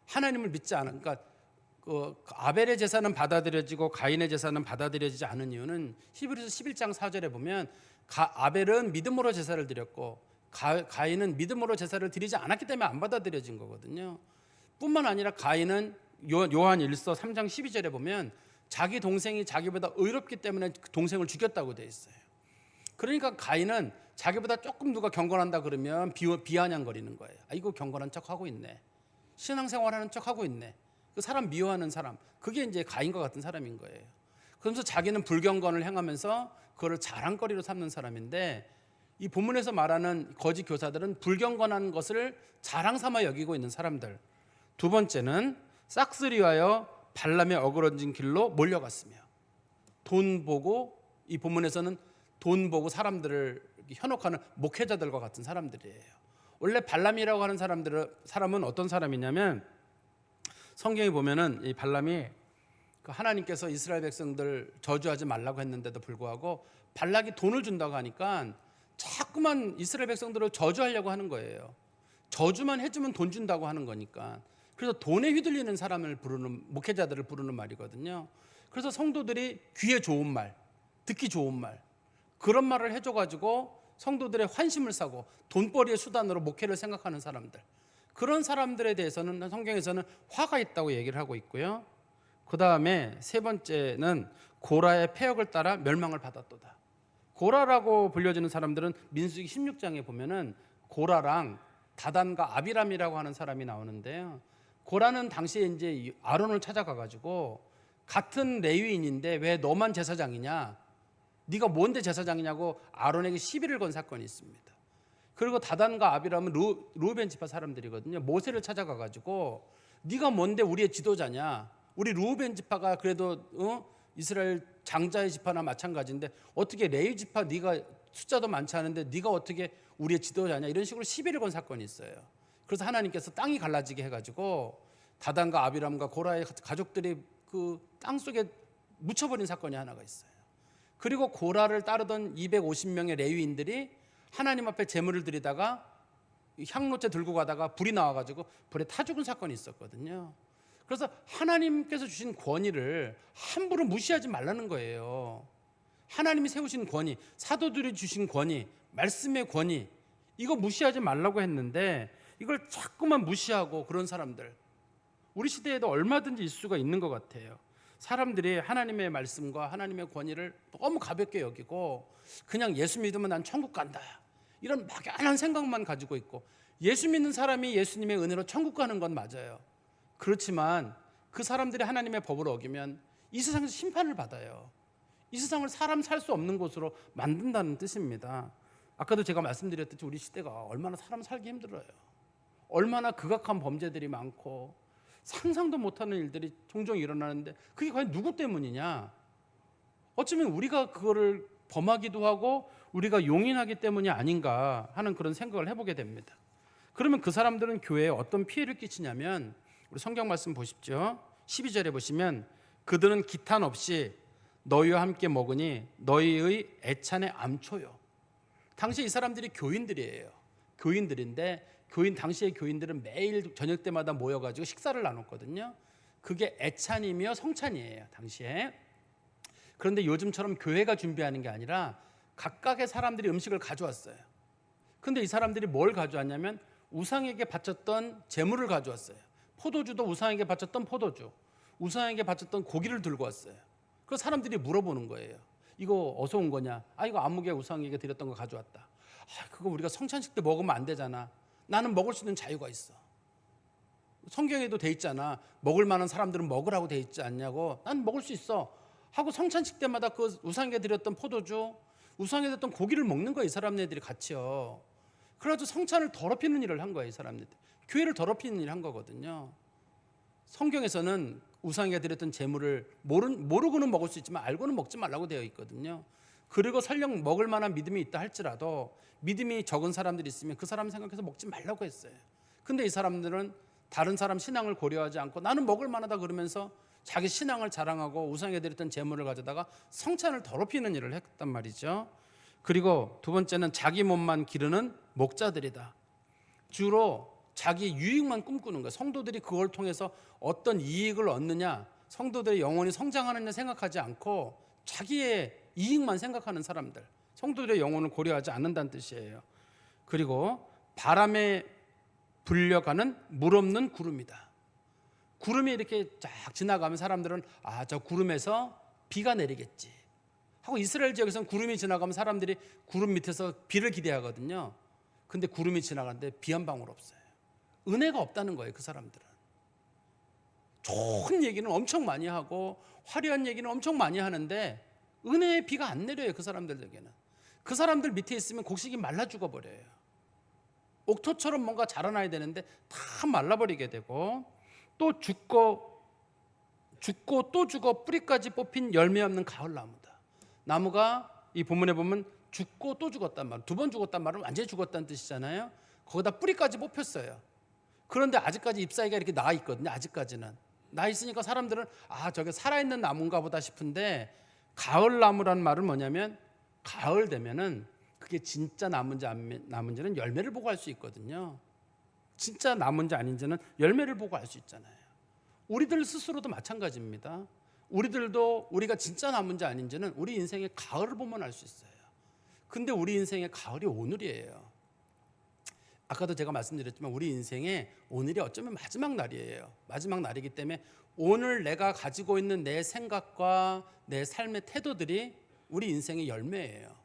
하나님을 믿지 않은 그러니까 아벨의 제사는 받아들여지고 가인의 제사는 받아들여지지 않은 이유는 히브리서 11장 4절에 보면 아벨은 믿음으로 제사를 드렸고 가인은 믿음으로 제사를 드리지 않았기 때문에 안 받아들여진 거거든요. 뿐만 아니라 가인은 요한 1서 3장 12절에 보면 자기 동생이 자기보다 의롭기 때문에 동생을 죽였다고 돼 있어요. 그러니까 가인은 자기보다 조금 누가 경건한다 그러면 비아냥거리는 거예요. 아 이거 경건한 척하고 있네. 신앙생활하는 척하고 있네. 그 사람 미워하는 사람. 그게 이제 가인과 같은 사람인 거예요. 그러면서 자기는 불경건을 행하면서 그거를 자랑거리로 삼는 사람인데 이 본문에서 말하는 거짓 교사들은 불경건한 것을 자랑 삼아 여기고 있는 사람들. 두 번째는 싹쓸이하여 발람의 어그러진 길로 몰려갔으며 돈 보고 이 본문에서는 돈 보고 사람들을 현혹하는 목회자들과 같은 사람들이에요. 원래 발람이라고 하는 사람은 어떤 사람이냐면 성경에 보면은 이 발람이 하나님께서 이스라엘 백성들 저주하지 말라고 했는데도 불구하고 발락이 돈을 준다고 하니까 자꾸만 이스라엘 백성들을 저주하려고 하는 거예요. 저주만 해주면 돈 준다고 하는 거니까. 그래서 돈에 휘둘리는 사람을 부르는 목회자들을 부르는 말이거든요. 그래서 성도들이 귀에 좋은 말, 듣기 좋은 말 그런 말을 해줘가지고 성도들의 환심을 사고 돈벌이의 수단으로 목회를 생각하는 사람들 그런 사람들에 대해서는 성경에서는 화가 있다고 얘기를 하고 있고요. 그 다음에 세 번째는 고라의 패역을 따라 멸망을 받았도다. 고라라고 불려지는 사람들은 민수기 16장에 보면은 고라랑 다단과 아비람이라고 하는 사람이 나오는데요. 고라는 당시에 이제 아론을 찾아가가지고 같은 레위인인데 왜 너만 제사장이냐? 네가 뭔데 제사장이냐고 아론에게 시비를 건 사건이 있습니다. 그리고 다단과 아비람은 루벤 지파 사람들이거든요. 모세를 찾아가가지고 네가 뭔데 우리의 지도자냐? 우리 루벤 지파가 그래도 이스라엘 장자의 지파나 마찬가지인데 어떻게 레위 지파 네가 숫자도 많지 않은데 네가 어떻게 우리의 지도자냐? 이런 식으로 시비를 건 사건이 있어요. 그래서 하나님께서 땅이 갈라지게 해가지고 다단과 아비람과 고라의 가족들이 그 땅 속에 묻혀버린 사건이 하나가 있어요. 그리고 고라를 따르던 250명의 레위인들이 하나님 앞에 제물을 드리다가 향로째 들고 가다가 불이 나와가지고 불에 타 죽은 사건이 있었거든요. 그래서 하나님께서 주신 권위를 함부로 무시하지 말라는 거예요. 하나님이 세우신 권위, 사도들이 주신 권위, 말씀의 권위 이거 무시하지 말라고 했는데 이걸 자꾸만 무시하고 그런 사람들 우리 시대에도 얼마든지 있을 수가 있는 것 같아요. 사람들이 하나님의 말씀과 하나님의 권위를 너무 가볍게 여기고 그냥 예수 믿으면 난 천국 간다 이런 막연한 생각만 가지고 있고 예수 믿는 사람이 예수님의 은혜로 천국 가는 건 맞아요. 그렇지만 그 사람들이 하나님의 법을 어기면 이 세상에서 심판을 받아요. 이 세상을 사람 살 수 없는 곳으로 만든다는 뜻입니다. 아까도 제가 말씀드렸듯이 우리 시대가 얼마나 사람 살기 힘들어요. 얼마나 극악한 범죄들이 많고 상상도 못하는 일들이 종종 일어나는데 그게 과연 누구 때문이냐? 어쩌면 우리가 그거를 범하기도 하고 우리가 용인하기 때문이 아닌가 하는 그런 생각을 해보게 됩니다. 그러면 그 사람들은 교회에 어떤 피해를 끼치냐면, 우리 성경 말씀 보십시오. 12절에 보시면 그들은 기탄 없이 너희와 함께 먹으니 너희의 애찬의 암초요. 당시 이 사람들이 교인들이에요. 교인들인데 당시의 교인들은 매일 저녁 때마다 모여가지고 식사를 나눴거든요. 그게 애찬이며 성찬이에요, 당시에. 그런데 요즘처럼 교회가 준비하는 게 아니라 각각의 사람들이 음식을 가져왔어요. 근데 이 사람들이 뭘 가져왔냐면 우상에게 바쳤던 제물을 가져왔어요. 포도주도 우상에게 바쳤던 포도주, 우상에게 바쳤던 고기를 들고 왔어요. 그 사람들이 물어보는 거예요. 이거 어디서 온 거냐? 이거 아무개 우상에게 드렸던 거 가져왔다. 그거 우리가 성찬식 때 먹으면 안 되잖아. 나는 먹을 수 있는 자유가 있어. 성경에도 돼 있잖아. 먹을 만한 사람들은 먹으라고 돼 있지 않냐고. 난 먹을 수 있어 하고 성찬식 때마다 그 우상에게 드렸던 포도주, 우상에게 드렸던 고기를 먹는 거야, 이 사람네들이 같이요. 그래가지고 성찬을 더럽히는 일을 한 거야, 이 사람네들. 교회를 더럽히는 일을 한 거거든요. 성경에서는 우상에게 드렸던 제물을 모르고는 먹을 수 있지만 알고는 먹지 말라고 되어 있거든요. 그리고 설령 먹을 만한 믿음이 있다 할지라도 믿음이 적은 사람들이 있으면 그 사람 생각해서 먹지 말라고 했어요. 근데 이 사람들은 다른 사람 신앙을 고려하지 않고 나는 먹을 만하다 그러면서 자기 신앙을 자랑하고 우상에게 드렸던 제물을 가져다가 성찬을 더럽히는 일을 했단 말이죠. 그리고 두 번째는 자기 몸만 기르는 목자들이다. 주로 자기 유익만 꿈꾸는 거예요. 성도들이 그걸 통해서 어떤 이익을 얻느냐, 성도들의 영혼이 성장하느냐 생각하지 않고 자기의 이익만 생각하는 사람들, 성도들의 영혼을 고려하지 않는다는 뜻이에요. 그리고 바람에 불려가는 물 없는 구름이다. 구름이 이렇게 쫙 지나가면 사람들은 저 구름에서 비가 내리겠지 하고, 이스라엘 지역에서는 구름이 지나가면 사람들이 구름 밑에서 비를 기대하거든요. 근데 구름이 지나가는데 비 한 방울 없어요. 은혜가 없다는 거예요, 그 사람들은. 좋은 얘기는 엄청 많이 하고 화려한 얘기는 엄청 많이 하는데 은혜의 비가 안 내려요, 그 사람들에게는. 그 사람들 밑에 있으면 곡식이 말라 죽어버려요. 옥토처럼 뭔가 자라나야 되는데 다 말라버리게 되고, 또 죽고 또 죽어 뿌리까지 뽑힌 열매 없는 가을나무다. 나무가 이 본문에 보면 죽고 또 죽었단 말, 두 번 죽었단 말은 완전히 죽었다는 뜻이잖아요. 거기다 뿌리까지 뽑혔어요. 그런데 아직까지 잎사귀가 이렇게 나 있거든요. 아직까지는 나 있으니까 사람들은 저게 살아있는 나무인가 보다 싶은데, 가을나무란 말은 뭐냐면 가을 되면은 그게 진짜 나무인지 안 나무인지는 열매를 보고 알 수 있거든요. 진짜 나무인지 아닌지는 열매를 보고 알 수 있잖아요. 우리들 스스로도 마찬가지입니다. 우리들도 우리가 진짜 나무인지 아닌지는 우리 인생의 가을을 보면 알 수 있어요. 근데 우리 인생의 가을이 오늘이에요. 아까도 제가 말씀드렸지만 우리 인생의 오늘이 어쩌면 마지막 날이에요. 마지막 날이기 때문에 오늘 내가 가지고 있는 내 생각과 내 삶의 태도들이 우리 인생의 열매예요.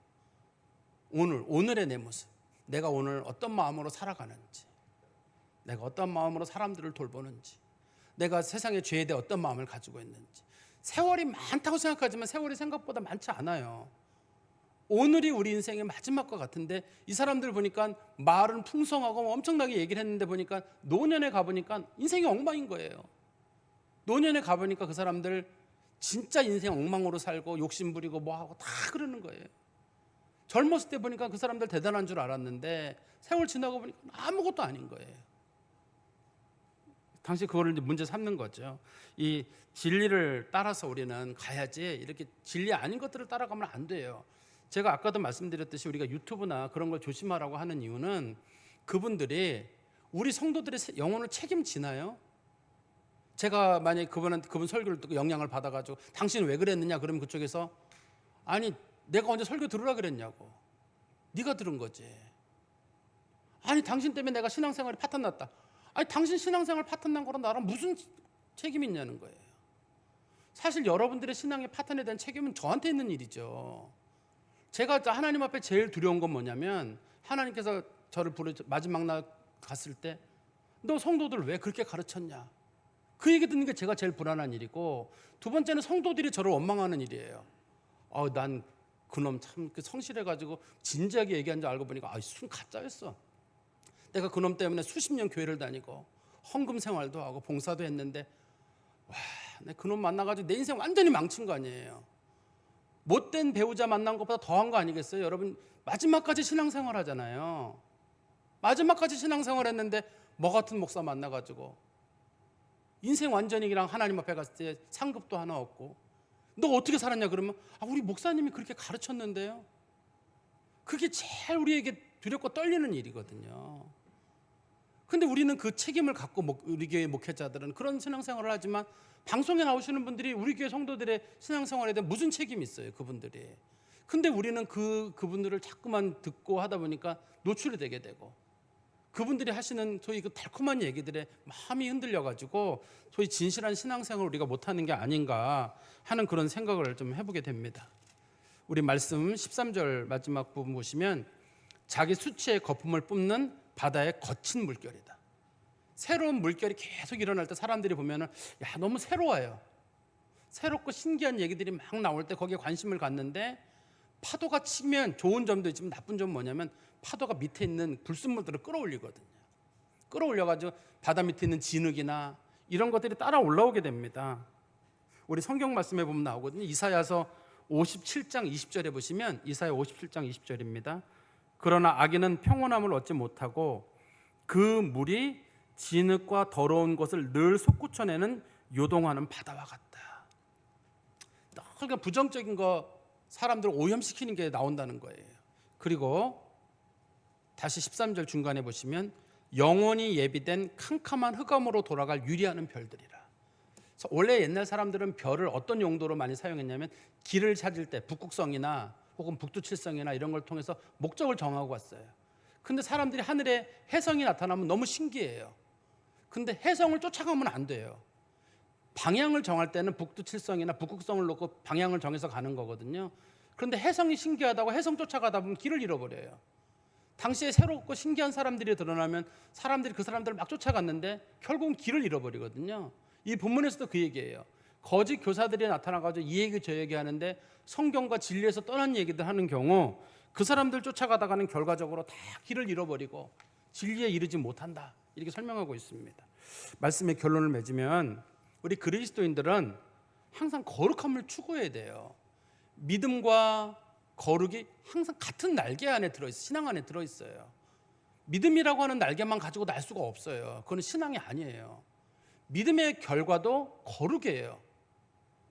오늘의 내 모습, 내가 오늘 어떤 마음으로 살아가는지, 내가 어떤 마음으로 사람들을 돌보는지, 내가 세상의 죄에 대해 어떤 마음을 가지고 있는지. 세월이 많다고 생각하지만 세월이 생각보다 많지 않아요. 오늘이 우리 인생의 마지막과 같은데, 이 사람들 보니까 말은 풍성하고 엄청나게 얘기를 했는데 보니까 노년에 가보니까 인생이 엉망인 거예요. 노년에 가보니까 그 사람들 진짜 인생 엉망으로 살고 욕심부리고 뭐하고 다 그러는 거예요. 젊었을 때 보니까 그 사람들 대단한 줄 알았는데 세월 지나고 보니까 아무것도 아닌 거예요. 당시 그거를 이제 문제 삼는 거죠. 이 진리를 따라서 우리는 가야지, 이렇게 진리 아닌 것들을 따라가면 안 돼요. 제가 아까도 말씀드렸듯이 우리가 유튜브나 그런 걸 조심하라고 하는 이유는 그분들이 우리 성도들의 영혼을 책임지나요? 제가 만약에 그분 설교를 듣고 영향을 받아가지고 당신은 왜 그랬느냐 그러면 그쪽에서 아니 내가 언제 설교 들으라 그랬냐고. 네가 들은 거지. 아니 당신 때문에 내가 신앙생활이 파탄났다. 아니 당신 신앙생활 파탄난 거랑 나랑 무슨 책임이 있냐는 거예요. 사실 여러분들의 신앙의 파탄에 대한 책임은 저한테 있는 일이죠. 제가 하나님 앞에 제일 두려운 건 뭐냐면, 하나님께서 저를 마지막 날 갔을 때 너 성도들 왜 그렇게 가르쳤냐, 그 얘기 듣는 게 제가 제일 불안한 일이고, 두 번째는 성도들이 저를 원망하는 일이에요. 난 그놈 참 성실해가지고 진지하게 얘기한 줄 알고 보니까 순 가짜였어. 내가 그놈 때문에 수십 년 교회를 다니고 헌금 생활도 하고 봉사도 했는데 내가 그놈 만나가지고 내 인생 완전히 망친 거 아니에요. 못된 배우자 만난 것보다 더한 거 아니겠어요? 여러분, 마지막까지 신앙생활 하잖아요. 마지막까지 신앙생활 했는데 뭐 같은 목사 만나가지고 인생 완전히 그냥 하나님 앞에 갔을 때 상급도 하나 없고, 너 어떻게 살았냐 그러면 우리 목사님이 그렇게 가르쳤는데요. 그게 제일 우리에게 두렵고 떨리는 일이거든요. 근데 우리는 그 책임을 갖고 우리 교회 목회자들은 그런 신앙생활을 하지만 방송에 나오시는 분들이 우리 교회 성도들의 신앙생활에 대해 무슨 책임이 있어요, 그분들이. 근데 우리는 그분들을 자꾸만 듣고 하다 보니까 노출이 되게 되고, 그분들이 하시는 소위 그 달콤한 얘기들에 마음이 흔들려가지고 소위 진실한 신앙생활을 우리가 못하는 게 아닌가 하는 그런 생각을 좀 해보게 됩니다. 우리 말씀 13절 마지막 부분 보시면 자기 수치의 거품을 뿜는 바다의 거친 물결이다. 새로운 물결이 계속 일어날 때 사람들이 보면은 너무 새로워요. 새롭고 신기한 얘기들이 막 나올 때 거기에 관심을 갖는데, 파도가 치면 좋은 점도 있지만 나쁜 점은 뭐냐면 파도가 밑에 있는 불순물들을 끌어올리거든요. 끌어올려가지고 바다 밑에 있는 진흙이나 이런 것들이 따라 올라오게 됩니다. 우리 성경 말씀에 보면 나오거든요. 이사야서 57장 20절에 보시면, 이사야 57장 20절입니다. 그러나 악인은 평온함을 얻지 못하고 그 물이 진흙과 더러운 것을 늘 솟구쳐내는 요동하는 바다와 같다. 그러니까 부정적인 거 사람들을 오염시키는 게 나온다는 거예요. 그리고 다시 13절 중간에 보시면 영원히 예비된 캄캄한 흑암으로 돌아갈 유리하는 별들이라. 그래서 원래 옛날 사람들은 별을 어떤 용도로 많이 사용했냐면 길을 찾을 때 북극성이나 혹은 북두칠성이나 이런 걸 통해서 목적을 정하고 왔어요. 근데 사람들이 하늘에 혜성이 나타나면 너무 신기해요. 근데 혜성을 쫓아가면 안 돼요. 방향을 정할 때는 북두칠성이나 북극성을 놓고 방향을 정해서 가는 거거든요. 그런데 혜성이 신기하다고 혜성 쫓아가다 보면 길을 잃어버려요. 당시에 새롭고 신기한 사람들이 드러나면 사람들이 그 사람들을 막 쫓아갔는데 결국은 길을 잃어버리거든요. 이 본문에서도 그 얘기예요. 거짓 교사들이 나타나가지고 이 얘기 저 얘기 하는데 성경과 진리에서 떠난 얘기들 하는 경우 그 사람들 쫓아가다가는 결과적으로 다 길을 잃어버리고 진리에 이르지 못한다, 이렇게 설명하고 있습니다. 말씀의 결론을 맺으면 우리 그리스도인들은 항상 거룩함을 추구해야 돼요. 믿음과 거룩이 항상 같은 날개 안에 들어있어요. 신앙 안에 들어있어요. 믿음이라고 하는 날개만 가지고 날 수가 없어요. 그건 신앙이 아니에요. 믿음의 결과도 거룩이에요.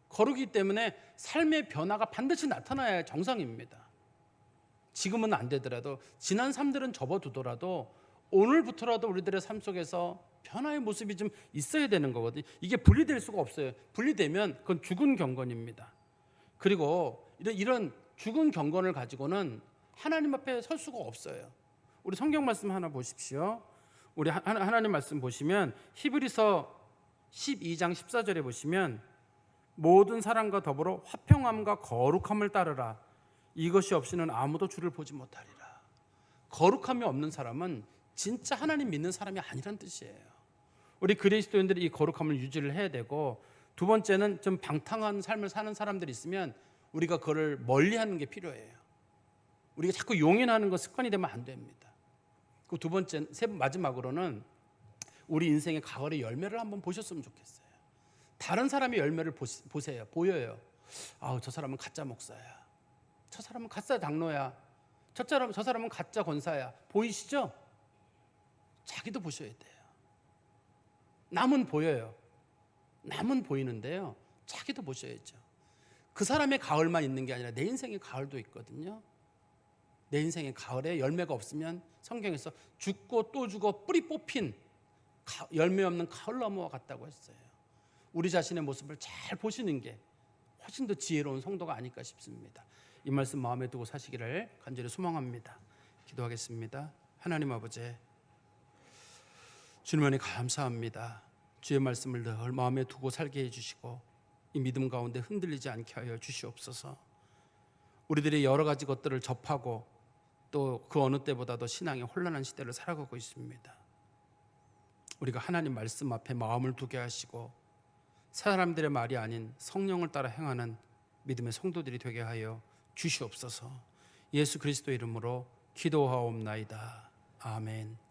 거룩이기 때문에 삶의 변화가 반드시 나타나야 정상입니다. 지금은 안 되더라도, 지난 삶들은 접어두더라도 오늘부터라도 우리들의 삶 속에서 변화의 모습이 좀 있어야 되는 거거든요. 이게 분리될 수가 없어요. 분리되면 그건 죽은 경건입니다. 그리고 이런 죽은 경건을 가지고는 하나님 앞에 설 수가 없어요. 우리 성경 말씀 하나 보십시오. 우리 하나님 말씀 보시면 히브리서 12장 14절에 보시면 모든 사람과 더불어 화평함과 거룩함을 따르라. 이것이 없이는 아무도 주를 보지 못하리라. 거룩함이 없는 사람은 진짜 하나님 믿는 사람이 아니란 뜻이에요. 우리 그리스도인들이 이 거룩함을 유지를 해야 되고, 두 번째는 좀 방탕한 삶을 사는 사람들이 있으면 우리가 그걸 멀리하는 게 필요해요. 우리가 자꾸 용인하는 거 습관이 되면 안 됩니다. 그 두 번째, 마지막으로는 우리 인생의 가을의 열매를 한번 보셨으면 좋겠어요. 다른 사람의 열매를 보세요. 보여요. 저 사람은 가짜 목사야. 저 사람은 가짜 장로야. 저 사람은 가짜 권사야. 보이시죠? 자기도 보셔야 돼요. 남은 보여요. 남은 보이는데요, 자기도 보셔야죠. 그 사람의 가을만 있는 게 아니라 내 인생의 가을도 있거든요. 내 인생의 가을에 열매가 없으면 성경에서 죽고 또 죽어 뿌리 뽑힌 열매 없는 가을나무와 같다고 했어요. 우리 자신의 모습을 잘 보시는 게 훨씬 더 지혜로운 성도가 아닐까 싶습니다. 이 말씀 마음에 두고 사시기를 간절히 소망합니다. 기도하겠습니다. 하나님 아버지, 주님 안에 감사합니다. 주의 말씀을 늘 마음에 두고 살게 해주시고 이 믿음 가운데 흔들리지 않게 하여 주시옵소서. 우리들이 여러 가지 것들을 접하고 또 그 어느 때보다도 신앙의 혼란한 시대를 살아가고 있습니다. 우리가 하나님 말씀 앞에 마음을 두게 하시고 사람들의 말이 아닌 성령을 따라 행하는 믿음의 성도들이 되게 하여 주시옵소서. 예수 그리스도 이름으로 기도하옵나이다. 아멘.